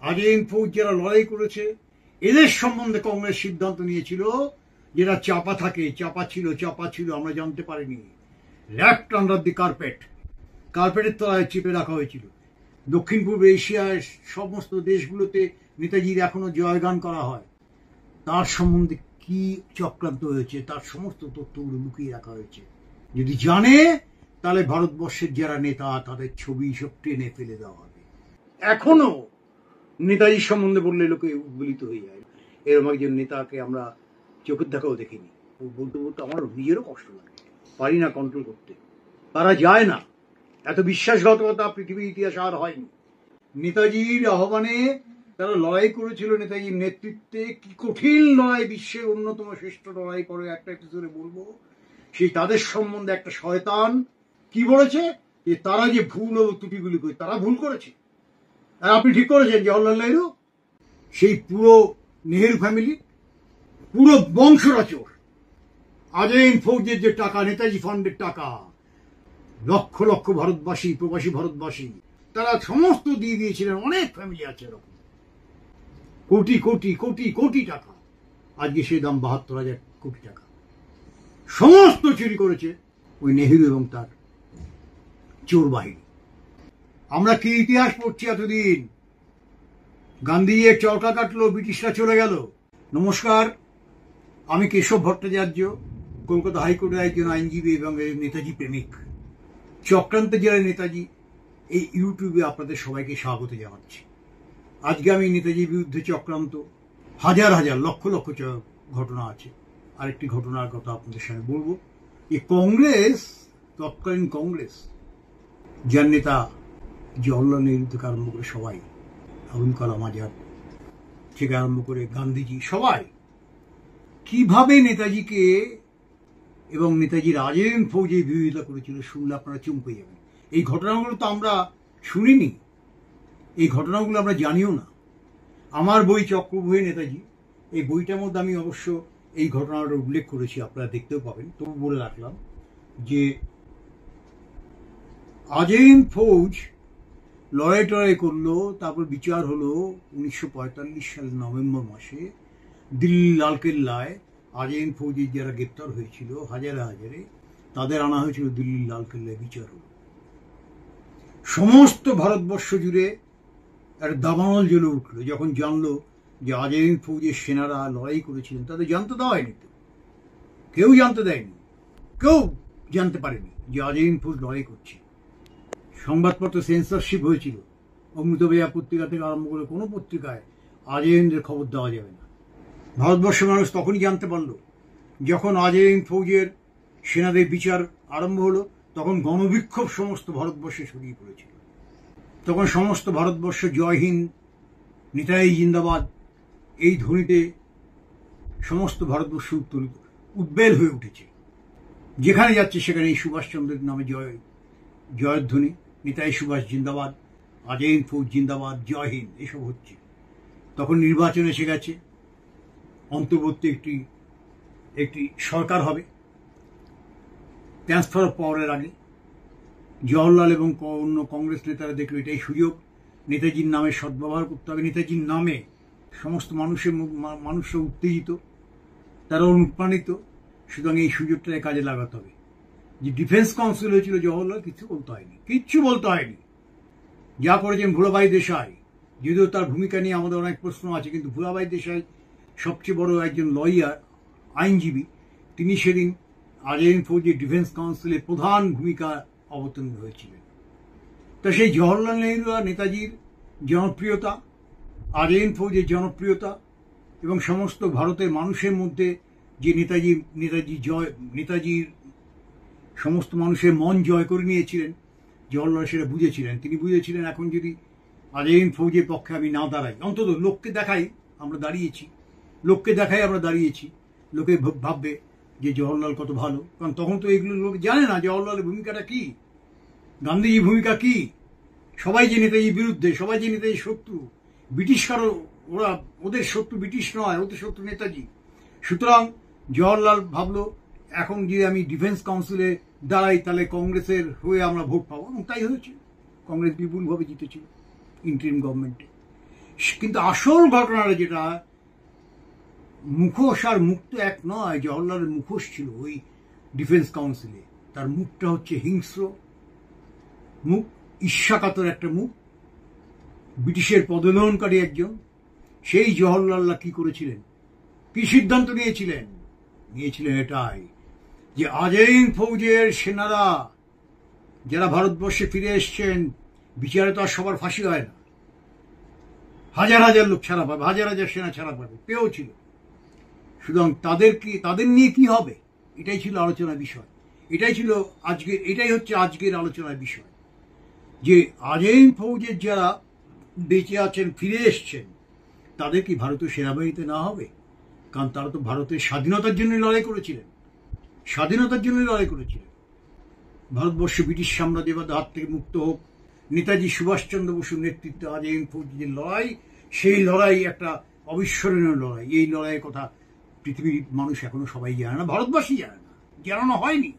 আজইন ফৌজ যারা লড়াই করেছে এদের সম্বন্ধে কংগ্রেস সিদ্ধান্ত নিয়েছিল, যেটা চাপা থাকে, চাপা ছিল আমরা জানতে পারিনি, ল্যাপ্ট আন্ডার দি কার্পেটের তলায় চেপে রাখা হয়েছিল। দক্ষিণ পূর্ব এশিয়ার সমস্ত দেশগুলোতে নেতাজির এখনো জয়গান করা হয়, তার সম্বন্ধে কি চক্রান্ত হয়েছে তার সমস্ত তথ্যগুলো লুকিয়ে রাখা হয়েছে। যদি জানে তাহলে ভারতবর্ষের যারা নেতা তাদের ছবি সব টেনে ফেলে দেওয়া হবে। এখনো নেতাজির সম্বন্ধে বললে লোকে উদ্বেলিত হয়ে যায়। এরকম একজন নেতাকে আমরা চোখের দেখাও দেখিনি। বলতে বলতে আমার নিজেরও কষ্ট লাগে, পারি না কন্ট্রোল করতে, তারা যায় না। এত বিশ্বাসঘাতকতা পৃথিবীর ইতিহাসে আর হয়নি। নেতাজির আহ্বানে তারা লড়াই করেছিল, নেতাজির নেতৃত্বে কি কঠিন লড়াই, বিশ্বের অন্যতম শ্রেষ্ঠ লড়াই করে একটা এপিসোডে বলবো। সেই তাদের সম্বন্ধে একটা শয়তান কি বলেছে যে তারা যে ভুল ও ত্রুটিগুলি করে, তারা ভুল করেছে। আর আপনি ঠিক করেছেন, জওহরলাল নেহরু সেই পুরো নেহরু ফ্যামিলি পুরো বংশরা চোর। আজইন ফৌজের যে টাকা, নেতাজি ফান্ডের টাকা, লক্ষ লক্ষ ভারতবাসী, প্রবাসী ভারতবাসী তারা সমস্ত দিয়ে দিয়েছিলেন। অনেক ফ্যামিলি আছে এরকম, কোটি কোটি কোটি কোটি টাকা। আজকে সেই দাম ৭২,০০০ কোটি টাকা। সমস্ত চুরি করেছে ওই নেহরু এবং তার চোর বাহিনী। আমরা কি ইতিহাস পড়ছি এতদিন? গান্ধীজি চরকা কাটলো, ব্রিটিশরা চলে গেল। নমস্কার, আমি কেশব ভট্টাচার্য, কলকাতা হাইকোর্টের একজন আইনজীবী এবং নেতাজি প্রেমিক। চক্রান্তের জেলা নেতাজি এই ইউটিউবে আপনাদের সবাইকে স্বাগত জানাচ্ছি। আজকে আমি নেতাজির বিরুদ্ধে চক্রান্ত, হাজার হাজার লক্ষ লক্ষ ঘটনা আছে। আরেকটি ঘটনার কথা আপনাদের সঙ্গে বলবো। এই কংগ্রেস, তৎকালীন কংগ্রেস, যার নেতা জওহরলাল নেহরু থেকে আরম্ভ করে সবাই, আবুল কালাম আজাদ থেকে আরম্ভ করে গান্ধীজি, সবাই কিভাবে নেতাজিকে এবং নেতাজির আজইন ফৌজে বিরোধিতা করেছিল শুনলে আপনারা চমকে যাবেন। এই ঘটনাগুলো তো আমরা শুনিনি, এই ঘটনাগুলো আমরা জানিও না। আমার বই চক্রব্যূহে নেতাজি, এই বইটার মধ্যে আমি অবশ্য এই ঘটনাটা উল্লেখ করেছি, আপনারা দেখতেও পাবেন। তবু বলে রাখলাম যে আজইন ফৌজ লড়াই টড়াই করলো, তারপর বিচার হলো 1945 সালের নভেম্বর মাসে দিল্লি লালকেল্লায়। আজইন ফৌজের যারা গ্রেপ্তার হয়েছিল হাজারে হাজারে, তাদের আনা হয়েছিল দিল্লি লালকেল্লায়, বিচার হলো। সমস্ত ভারতবর্ষ জুড়ে একটা দাবানল জ্বলে উঠলো যখন জানলো যে আজইন ফৌজের সেনারা লড়াই করেছিলেন। তাদের জানতে দেওয়া হয়নি, তো কেউ জানতে দেয়নি, কেউ জানতে পারেনি যে আজইন ফৌজ লড়াই করছে। সংবাদপত্র সেন্সরশিপ হয়েছিল, অমৃতবেয়া পত্রিকা থেকে আরম্ভ করে কোনো পত্রিকায় আজইনের খবর দেওয়া যাবে না। ভারতবর্ষের মানুষ তখনই জানতে পারলো যখন আজইন ফৌজের সেনাদের বিচার আরম্ভ হলো। তখন গণবিক্ষোভ সমস্ত ভারতবর্ষে ছড়িয়ে পড়েছিল। তখন সমস্ত ভারতবর্ষ জয় হিন্দ, নেতাজি জিন্দাবাদ এই ধ্বনিতে সমস্ত ভারতবর্ষ উদ্বেল হয়ে উঠেছে। যেখানে যাচ্ছে সেখানে এই সুভাষচন্দ্রের নামে জয়ধ্বনি, নেতাজি সুভাষ জিন্দাবাদ, আজইন ফৌজ জিন্দাবাদ, জয় হিন্দ, এসব হচ্ছে। তখন নির্বাচন এসে গেছে, অন্তর্বর্তী একটি সরকার হবে, ট্রান্সফার অফ পাওয়ারের আগে। জওহরলাল এবং অন্য কংগ্রেস নেতারা দেখলো এটাই সুযোগ, নেতাজির নামে সদ্ব্যবহার করতে হবে। নেতাজির নামে সমস্ত মানুষরা উত্তেজিত, তারা অনুপ্রাণিত, সুতরাং এই সুযোগটাকে কাজে লাগাতে হবে। যে ডিফেন্স কাউন্সিল হয়েছিল, জওহরলাল কিচ্ছু বলতে হয়নি। যা করেছেন ভোলাভাই দেশাই, যদিও তার ভূমিকা নিয়ে আমাদের অনেক প্রশ্ন আছে, কিন্তু ভোলাভাই দেশাই সবচেয়ে বড় একজন লয়ার, আইনজীবী, তিনি সেদিন আজইন ফৌজের ডিফেন্স কাউন্সিলে প্রধান ভূমিকা অবতীর্ণ হয়েছিলেন। তা সেই জওহরলাল নেহরু আর নেতাজির জনপ্রিয়তা, আজইন ফৌজের জনপ্রিয়তা এবং সমস্ত ভারতের মানুষের মধ্যে যে নেতাজির সমস্ত মানুষের মন জয় করে নিয়েছিলেন, জওহরলাল সেটা বুঝেছিলেন। তিনি বুঝেছিলেন এখন যদি আজইন ফৌজের পক্ষে আমি না দাঁড়াই, অন্তত লোককে দেখাই আমরা দাঁড়িয়েছি, লোকে ভাববে যে জওহরলাল কত ভালো। কারণ তখন তো এগুলো লোক জানে না জওহরলালের ভূমিকাটা কি, গান্ধীজির ভূমিকা কি। সবাই যে নেতাজির বিরুদ্ধে, সবাই যে নেতাজির শত্রু, ব্রিটিশ কারো ওদের শত্রু ব্রিটিশ নয়, ওদের শত্রু নেতাজি। সুতরাং জওহরলাল ভাবলো এখন যদি আমি ডিফেন্স কাউন্সিলে দাঁড়াই তাহলে কংগ্রেসের হয়ে আমরা ভোট পাবো, এবং তাই হয়েছে। কংগ্রেস বিপুলভাবে জিতেছিল ইন্টারিম গভর্নমেন্টে। কিন্তু আসল ঘটনাটা যেটা, মুখোশ আর মুখ তো এক নয়। জওহরলালের মুখোশ ছিল ওই ডিফেন্স কাউন্সিলে, তার মুখটা হচ্ছে হিংস্র মুখ, ঈর্ষাকাতর একটা মুখ, ব্রিটিশের পদোন্নয়নকারী একজন। সেই জওহরলাল্লাহ কি করেছিলেন, কি সিদ্ধান্ত নিয়েছিলেন এটাই যে আজাইন ফৌজের সেনারা যারা ভারতবর্ষে ফিরে এসছেন, বিচারে তো আর সবার ফাঁসি হয় না, হাজার হাজার লোক ছাড়া পাবে, হাজার হাজার সেনা ছাড়া পাবে, পেয়েও ছিল। সুতরাং তাদের নিয়ে কি হবে, এটাই ছিল আলোচনার বিষয়। এটাই হচ্ছে আজকের আলোচনার বিষয়, যে আজাইন ফৌজের যারা বেঁচে আছেন, ফিরে এসছেন, তাদের কি ভারতীয় সেনাবাহিনীতে না হবে? কারণ তারা তো ভারতের স্বাধীনতার জন্য লড়াই করেছিলেন, ভারতবর্ষ ব্রিটিশ সাম্রাজ্যবাদের হাত থেকে মুক্ত হোক, নেতাজি সুভাষচন্দ্র বসুর নেতৃত্বে আজাইন ফৌজের যে লড়াই, সেই লড়াই একটা অবিস্মরণীয় লড়াই। এই লড়াইয়ের কথা পৃথিবীর মানুষ এখনো সবাই জানে না, ভারতবাসী জানে না, জানানো হয়নি।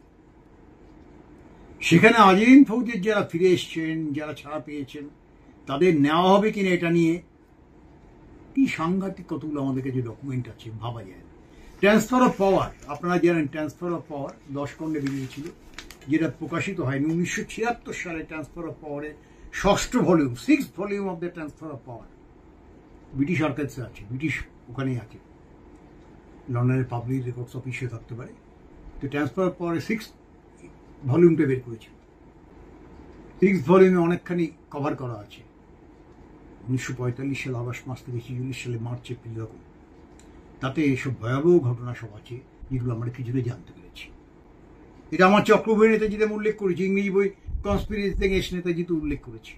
সেখানে আজাইন ফৌজের যারা ফিরে এসছেন, যারা ছাড়া পেয়েছেন, তাদের নেওয়া হবে কিনা এটা নিয়ে কি সাংঘাতিক কতগুলো আমাদের কাছে ডকুমেন্ট আছে, ভাবা যায় না। ট্রান্সফার অফ পাওয়ার, আপনারা জানেন ট্রান্সফার অফ পাওয়ার 10 খণ্ডে বেরিয়েছিল, যেটা প্রকাশিত হয়নি। 1976 সালে ট্রান্সফার অফ পাওয়ারের 6th volume, 6th volume of the transfer of power British আর্কাইভসে আছে, ব্রিটিশ ওখানেই আছে, লন্ডনের পাবলিক রেকর্ডস অফিসে থাকতে পারে। তো ট্রান্সফার অফ পাওয়ারের 6th ভলিউমটা বের করেছিল। 6th ভলিউমে অনেকখানি কভার করা আছে 1945 সালে আগস্ট মাস থেকে 1946 সালে মার্চ এপ্রিল এরকম। তাতে এসব ভয়াবহ ঘটনা সব আছে, যেগুলো আমরা কিছুটা জানতে পেরেছি। এটা আমার চক্রবর্তী নেতাজিতে উল্লেখ করেছি, ইংরেজি বই কনস্পিরেসি থেকে এস নেতাজিতে উল্লেখ করেছি।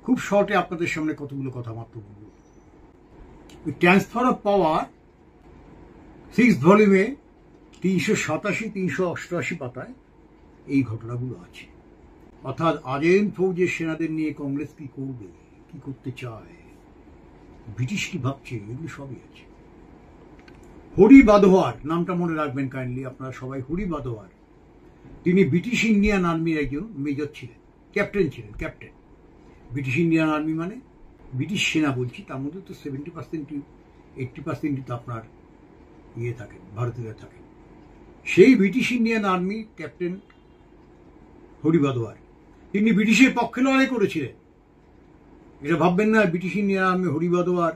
খুব শর্টে আপনাদের সামনে কতগুলো কথা মাত্র বলব। ট্রান্সফার অফ পাওয়ার 6th ভলিউমে 387-388 পাতায় এই ঘটনাগুলো আছে। অর্থাৎ আজাইন ফৌজের সেনাদের নিয়ে কংগ্রেস কি করবে, কি করতে চায়, ব্রিটিশ কি ভাবছে, এগুলো সবই আছে। হরি বাদোয়ার নামটা মনে রাখবেন কাইন্ডলি আপনারা সবাই। হরি বাদোয়ার, তিনি ব্রিটিশ ইন্ডিয়ান আর্মির একজন মেজর ছিলেন, ক্যাপ্টেন ছিলেন, ক্যাপ্টেন। ব্রিটিশ ইন্ডিয়ান আর্মি মানে ব্রিটিশ সেনা বলছি, তার মধ্যে তো 70-80% তো আপনার থাকেন, ভারতীয়রা থাকেন। সেই British Indian army captain Hari Badoyar, তিনি ব্রিটিশের পক্ষে লড়াই করেছিলেন। এটা ভাববেন না British Indian army Hari Badoyar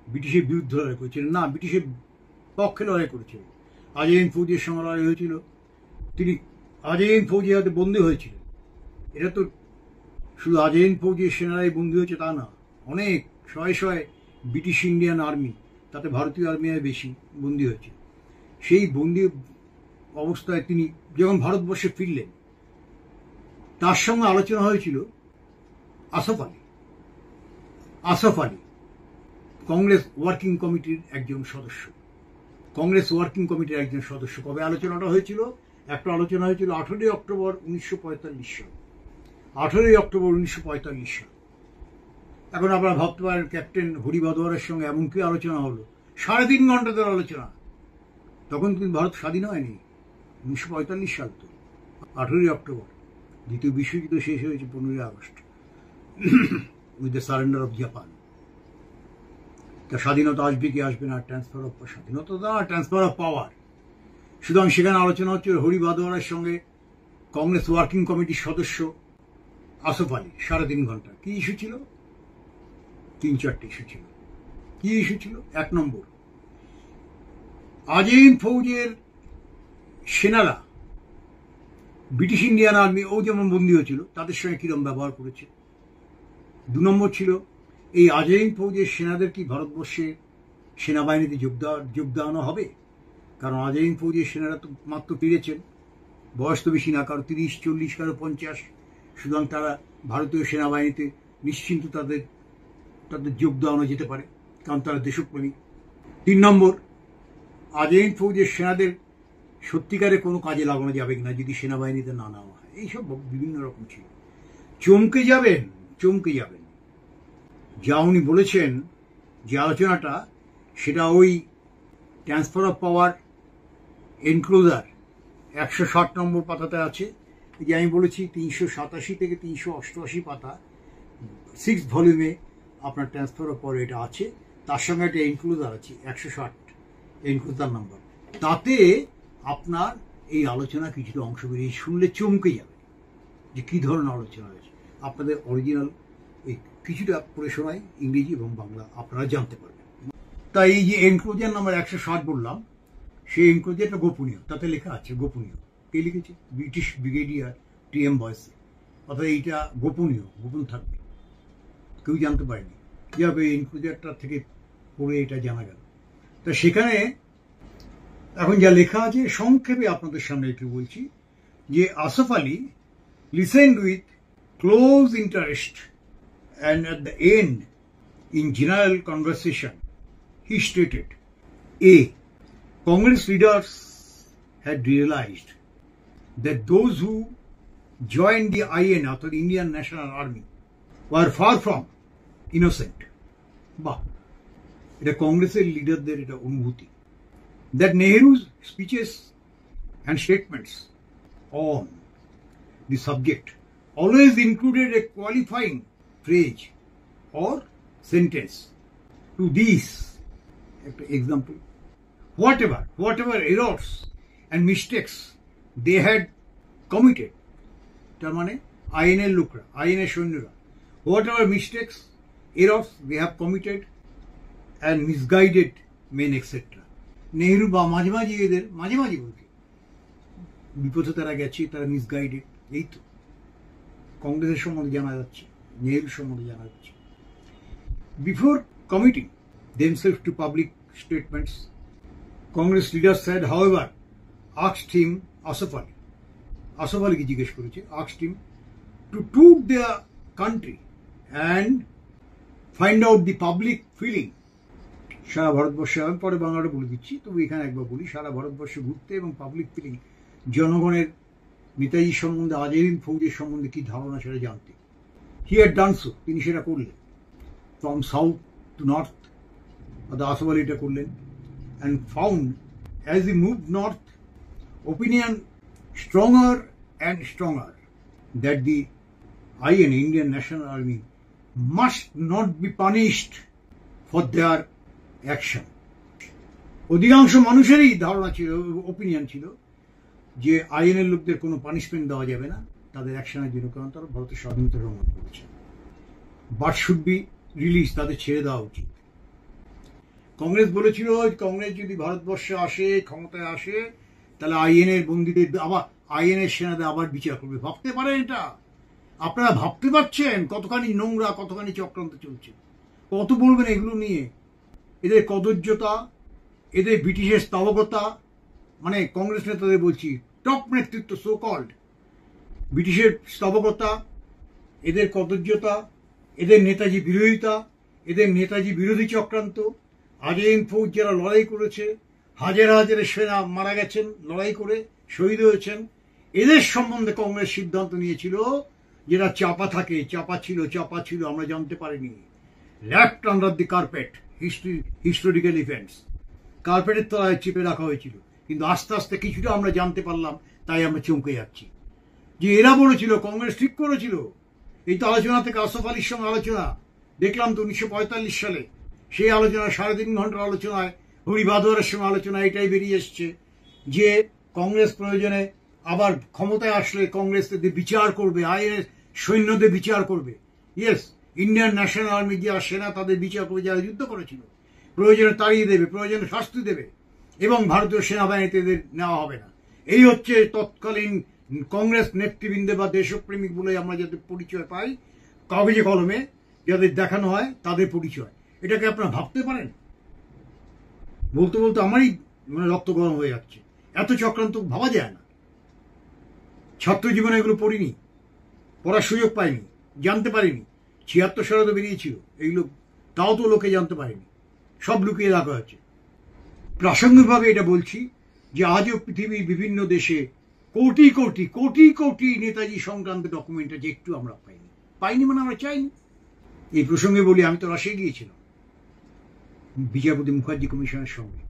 ব্রিটিশের বিরুদ্ধে লড়াই করেছিলেন, না, ব্রিটিশের পক্ষে লড়াই করেছিলেন। আজাইন ফৌজের সঙ্গে লড়াই হয়েছিল, তিনি আজাইন ফৌজের হাতে বন্দী হয়েছিলেন। এটা তো শুধু আজাইন ফৌজের সেনারাই বন্দী হয়েছে তা না, অনেক শয়ে ব্রিটিশ ইন্ডিয়ান আর্মি, তাতে ভারতীয় আর্মি বেশি বন্দী হয়েছে। সেই বন্দী অবস্থায় তিনি যখন ভারতবর্ষে ফিরলেন, তার সঙ্গে আলোচনা হয়েছিল আসফ আলী, কংগ্রেস ওয়ার্কিং কমিটির একজন সদস্য। কবে আলোচনাটা হয়েছিল? একটা আলোচনা হয়েছিল 18 অক্টোবর 1945 সাল। 18 অক্টোবর 1945 সাল। এখন আপনারা ভাবতে পারেন ক্যাপ্টেন হরি বাদোয়ারের সঙ্গে এমন কি আলোচনা হলো, 3.5 ঘন্টা ধরে আলোচনা। তখন কিন্তু ভারত স্বাধীন হয়নি, 1945 সাল তো, 18 অক্টোবর। দ্বিতীয় বিশ্বযুদ্ধ শেষ হয়েছে 15 August with the surrender of Japan. তা স্বাধীনতা আসবে কি আসবে না, ট্রান্সফার অফ স্বাধীনতা না, ট্রান্সফার অফ পাওয়ার। সুতরাং সেখানে আলোচনা হচ্ছে হরি বাদোয়ারের সঙ্গে কংগ্রেস ওয়ার্কিং কমিটির সদস্য আসফ আলী। 3.5 ঘন্টা। কি ইস্যু ছিল? 3-4টে ইস্যু ছিল। কি ইস্যু ছিল? 1 নম্বর, আজাইন ফৌজের সেনারা ব্রিটিশ ইন্ডিয়ান আর্মি ও যেমন বন্দী হয়েছিল তাদের সঙ্গে কিরম ব্যবহার করেছে। 2 নম্বর ছিল, এই আজাইন ফৌজের সেনাদের কি ভারতবর্ষের সেনাবাহিনীতে যোগ দেওয়ানো হবে? কারণ আজাইন ফৌজের সেনারা তো মাত্র ফিরেছেন, বয়স তো বেশি না, কারো 30-40, কারো 50। সুতরাং তারা ভারতীয় সেনাবাহিনীতে নিশ্চিন্ত তাদের যোগ দেওয়ানো যেতে পারে, কারণ তারা দেশপ্রেমী। 3 নম্বর, আজাইন ফৌজের সেনাদের সত্যিকারে কোনো কাজে লাগানো যাবে কিনা যদি সেনাবাহিনীতে না নেওয়া হয়। এইসব বিভিন্ন রকম ছিল। চমকে যাবেন। যা উনি বলেছেন, যে আলোচনাটা, সেটা ওই ট্রান্সফার অফ পাওয়ার এনক্লোজার 160 নম্বর পাতাতে আছে। যে আমি বলেছি 387 থেকে 388 পাতা 6th ভলিউমে আপনার ট্রান্সফারের পরে এটা আছে, তার সঙ্গে একটা এনক্লোজার আছে 160 এনক্লোজার নাম্বার। তাতে আপনার এই আলোচনা কিছুটা অংশ বেরিয়ে শুনলে চমকে যাবে যে কী ধরনের আলোচনা হয়েছে। আপনাদের অরিজিনাল এই কিছুটা পড়ে শোনাই, ইংরেজি এবং বাংলা, আপনারা জানতে পারবেন। তাই এই যে এনক্লোজার নাম্বার 160 বললাম, সেই এনক্লোজারটা গোপনীয়, তাতে লেখা আছে গোপনীয়। কে লিখেছে? British brigadier TM. বয়েসে। অর্থাৎ এইটা গোপনীয়, গোপন থাকবে, কেউ জানতে পারেনি। কীভাবে এই এনক্লোজারটা থেকে পড়ে এটা জানা গেল। তা সেখানে এখন যা লেখা আছে সংক্ষেপে আপনাদের সামনে একটু বলছি যে Asaf Ali listened with close interest, and at the end, in general conversation, he stated, A. Congress leaders had realized that those who joined the IN, or the Indian National Army, were far from innocent. Bah, এটা কংগ্রেসের লিডারদের এটা অনুভূতি। That Nehru's speeches and statements on the subject always included a qualifying phrase or sentence. To these, example, whatever errors and mistakes they had committed, তার মানে আইনের লোকরা, আইনের সৈন্যরা, whatever mistakes, errors they have committed and misguided men, etc. Nehru বা মাঝে মাঝে এদের মাঝে মাঝে বলছে বিপথে তারা গেছে, তারা মিসগাইডেড, এই তো কংগ্রেসের সম্বন্ধে জানা যাচ্ছে, নেহরুর সম্বন্ধে জানা যাচ্ছে। Before committing themselves to public statements, Congress leaders said, however, asked him, Asaf Ali জিজ্ঞেস করেছে, asked him to tour their country and find out the public feeling. সারা ভারতবর্ষে, আমি পরে বাংলাটা বলে দিচ্ছি, তবু এখানে একবার বলি, সারা ভারতবর্ষে ঘুরতে এবং পাবলিক ফিলিং, জনগণের নেতাজি সম্বন্ধে, আজহার ফৌজের সম্বন্ধে কি ধারণা সেটা জানতে। হি হ্যাড ডান সো, তিনি সেটা করলেন। ফ্রম সাউথ টু নর্থ, অর্থাৎ আসফ আলী এটা করলেন। And found as he move north, opinion stronger and stronger that the IN, Indian National Army, must not be punished for their action. অধিকাংশ মানুষেরই ধারণা ছিল, ওপিনিয়ন ছিল যে আইনের লোকদের কোনো পানিশমেন্ট দেওয়া যাবে না তাদের অ্যাকশনের জন্য, কারণ তারা ভারতের স্বাধীনতা সংগ্রাম করেছে। বাট শুড বি রিলিজ, তাদের ছেড়ে দেওয়া উচিত। কংগ্রেস বলেছিল কংগ্রেস যদি ভারতবর্ষে আসে, ক্ষমতায় আসে, তাহলে আইএনএর বন্দীদের আবার, আইএনএর সেনাদের আবার বিচার করবে। ভাবতে পারেন এটা? আপনারা ভাবতে পারছেন কতখানি নোংরা, কতখানি চক্রান্ত চলছে? কত বলবেন এগুলো নিয়ে? এদের কদর্যতা, এদের ব্রিটিশের স্তবকতা, মানে কংগ্রেস নেতাদের বলছি, টপ নেতৃত্ব সো কল্ড, ব্রিটিশের স্তবকতা, এদের কদর্যতা, এদের নেতাজি বিরোধিতা, এদের নেতাজি বিরোধী চক্রান্ত, আজহার ফৌজ যারা লড়াই করেছে, হাজার হাজারের সেনা মারা গেছেন লড়াই করে, শহীদ হয়েছেন, এদের সম্বন্ধে কংগ্রেস সিদ্ধান্ত নিয়েছিল যেটা চাপা থাকে, চাপা ছিল আমরা জানতে পারিনি। Lapped under the carpet, historical events, কার্পেটের তলায় চেপে রাখা হয়েছিল। কিন্তু আস্তে আস্তে কিছুটা আমরা জানতে পারলাম, তাই আমরা চমকে যাচ্ছি যে এরা বলেছিল, কংগ্রেস ঠিক করেছিল। এই তো আলোচনা থেকে আসফ আলীর সঙ্গে আলোচনা দেখলাম তো 1945 সালে, সেই আলোচনা 3.5 ঘন্টার আলোচনায়, হরি বাদোয়ারের সঙ্গে আলোচনা, এটাই বেরিয়ে এসছে যে কংগ্রেস প্রয়োজনে আবার ক্ষমতায় আসলে কংগ্রেস এদের বিচার করবে, আইনের সৈন্যদের বিচার করবে। ইয়েস, ইন্ডিয়ান ন্যাশনাল আর্মি যারা সেনা তাদের বিচার করবে, যারা যুদ্ধ করেছিল, প্রয়োজনে তাড়িয়ে দেবে, প্রয়োজনে শাস্তি দেবে, এবং ভারতীয় সেনাবাহিনীতে এদের নেওয়া হবে না। এই হচ্ছে তৎকালীন কংগ্রেস নেতৃবৃন্দ বা দেশপ্রেমিক বলে আমরা যাদের পরিচয় পাই, কাগজে কলমে যাদের দেখানো হয় তাদের পরিচয়। এটাকে আপনারা ভাবতে পারেন? বলতে বলতে আমারই মানে রক্ত গরম হয়ে যাচ্ছে। এত চক্রান্ত ভাবা যায় না। ছাত্র জীবনে এগুলো পড়িনি, পড়ার সুযোগ পাইনি, জানতে পারিনি। 76 সালে তো বেরিয়েছিল এইগুলো, তাও তো লোকে জানতে পারেনি, সব লুকিয়ে রাখা হয়েছে। প্রাসঙ্গিকভাবে এটা বলছি যে আজও পৃথিবীর বিভিন্ন দেশে কোটি কোটি কোটি কোটি নেতাজি সংক্রান্ত ডকুমেন্ট আছে, একটু আমরা পাইনি মানে আমরা চাইনি। এই প্রসঙ্গে বলি, আমি তো রাশিয়া গিয়েছিলাম বিচারপতি মুখার্জি কমিশনের সঙ্গে,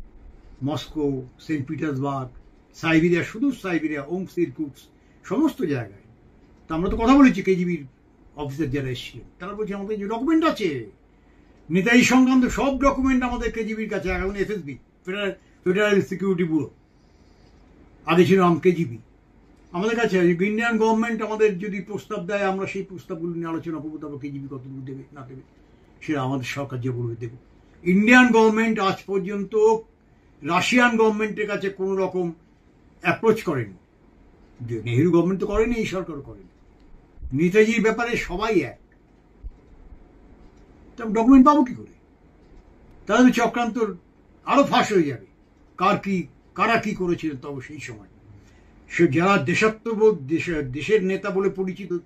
মস্কো, সেন্ট পিটার্সবার্গ, সাইবেরিয়া, সুদূর সাইবেরিয়া, ওমস্ক, ইরকুটস্ক, সমস্ত জায়গায়। তা আমরা তো কথা বলেছি কেজিবির অফিসার যারা এসেছিলেন, তারা বলছে আমাদের যে ডকুমেন্ট আছে নেতাজি সংক্রান্ত সব ডকুমেন্ট আমাদের কেজিবির কাছে, এখন এফএসবি, ফেডারেল সিকিউরিটি ব্যুরো, আগে ছিল কেজিবি, আমাদের কাছে ইন্ডিয়ান গভর্নমেন্ট আমাদের যদি প্রস্তাব দেয় আমরা সেই প্রস্তাবগুলো নিয়ে আলোচনা করবো, তারপর কেজিবি কতটুকু দেবে না দেবে সেটা আমাদের সরকার যে বলবে দেবে। ইন্ডিয়ান গভর্নমেন্ট আজ পর্যন্ত রাশিয়ান গভর্নমেন্টের কাছে কোনো রকম অ্যাপ্রোচ করেনি, নেহেরু গভর্নমেন্ট তো করেনি, এই সরকারও করেনি। নেতাজির ব্যাপারে সবাই এক, ডকুমেন্ট পাবো কি করে? তাহলে চক্রান্ত আরো ফাঁস হয়ে যাবে, কারা কি করেছিলেন তবে সেই সময়। সে যারা দেশাত্মবোধ, দেশের নেতা বলে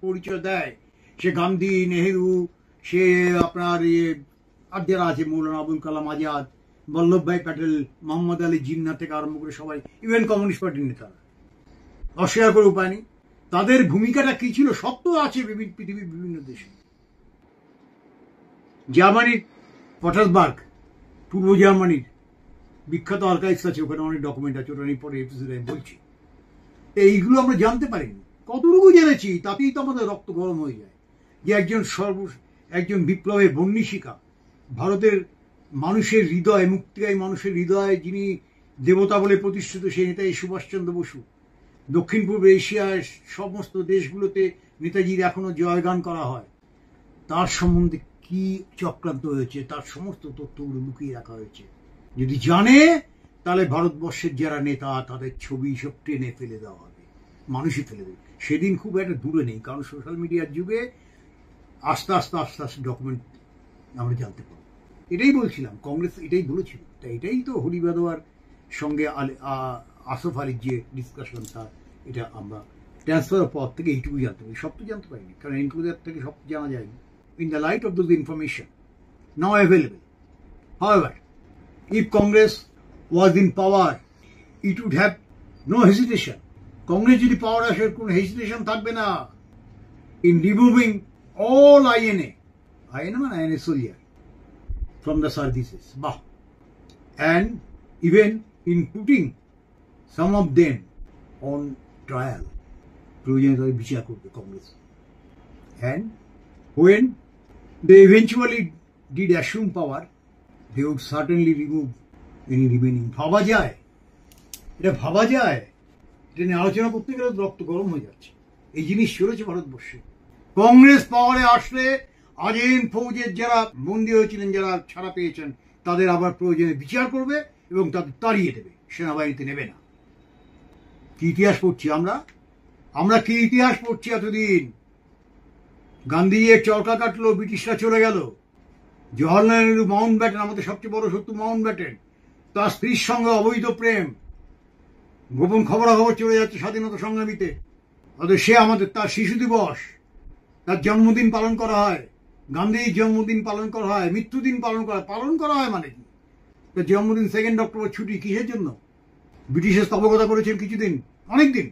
পরিচয় দেয়, সে গান্ধী, নেহেরু, সে আপনার আর যারা আছে মৌলানা আবুল কালাম আজাদ, বল্লভভাই প্যাটেল, মোহাম্মদ আলী জিন্না থেকে আরম্ভ করে সবাই, ইভেন কমিউনিস্ট পার্টির নেতারা, অস্বীকার করে উপায় নেই। তাদের ভূমিকাটা কি ছিল সব তো আছে পৃথিবীর বিভিন্ন দেশে। জার্মানির পটাসবার্গ, পূর্ব জার্মানির বিখ্যাত আর্কাইভস আছে, ওখানে অনেক ডকুমেন্ট আছে, ওটা নিয়ে পরে এপিসোডে আমি বলছি। এইগুলো আমরা জানতে পারিনি, কতটুকু জেনেছি তাতেই তো আমাদের রক্ত গরম হয়ে যায় যে একজন বিপ্লবের বন্যিশিকা, ভারতের মানুষের হৃদয়, মুক্তিকামী মানুষের হৃদয়ে যিনি দেবতা বলে প্রতিষ্ঠিত, সেই নেতাজি সুভাষচন্দ্র বসু, দক্ষিণ পূর্ব এশিয়ার সমস্ত দেশগুলোতে নেতাজির এখনো জয়গান করা হয়, তার সম্বন্ধে কি চক্রান্ত হয়েছে তার সমস্ত তথ্যগুলো লুকিয়ে রাখা হয়েছে। যদি জানে তাহলে ভারতবর্ষের যারা নেতা তাদের ছবি সব টেনে ফেলে দেওয়া হবে, মানুষই ফেলে দেবে। সেদিন খুব একটা দূরে নেই, কারণ সোশ্যাল মিডিয়ার যুগে আস্তে আস্তে ডকুমেন্ট আমরা জানতে পারবো। এটাই বলছিলাম, কংগ্রেস এটাই বলেছিল, তাই এটাই তো হরিবাদোয়ার সঙ্গে আসফ আলীর যে ডিসকাশনটা, এটা আমরা ট্রান্সফার পর থেকে এইটুকু জানতে পারি, সব তো জানতে পারিনি, কারণ ইনক্লুডার থেকে সব জানা যায়নি। In the light of those information now available, however, if Congress was in power, it would have no hesitation. Congress যদি পাওয়ার আসে কোনো হেজিটেশন থাকবে না in removing all INA মানে INA soldier from the services, and even in putting some of them on trial, প্রয়োজনে তাদের বিচার করবে Congress. And when they eventually did assume power, they would certainly remove any remaining. ভাবা যায়, এটা নিয়ে আলোচনা করতে গেলে রক্ত গরম হয়ে যাচ্ছে। এই জিনিস চলেছে ভারতবর্ষে। কংগ্রেস পাওয়ারে আসলে আজীন ফৌজের যারা বন্দী হয়েছিলেন, যারা ছাড়া পেয়েছেন, তাদের আবার প্রয়োজনে বিচার করবে এবং তাদের তাড়িয়ে দেবে, সেনাবাহিনীতে নেবে না। কি ইতিহাস পড়ছি আমরা কি ইতিহাস পড়ছি এতদিন? গান্ধীজি এক চরকা কাটলো, ব্রিটিশরা চলে গেল। জওহরলাল নেহরু মাউন্ট ব্যাটেন, আমাদের সবচেয়ে বড় শত্রু মাউন্ট ব্যাটেন, তার স্ত্রীর সঙ্গে অবৈধ প্রেম, গোপন খবরাখবর চলে যাচ্ছে স্বাধীনতা সংগ্রামীতে। অথচ সে আমাদের, তার শিশু দিবস, তার জন্মদিন পালন করা হয়, গান্ধীজির জন্মদিন পালন করা হয়, মৃত্যুদিন পালন করা হয় মানে কি? তার জন্মদিন 2 অক্টোবর ছুটি কিসের জন্য? ব্রিটিশের স্তবকতা করেছেন কিছুদিন, অনেকদিন।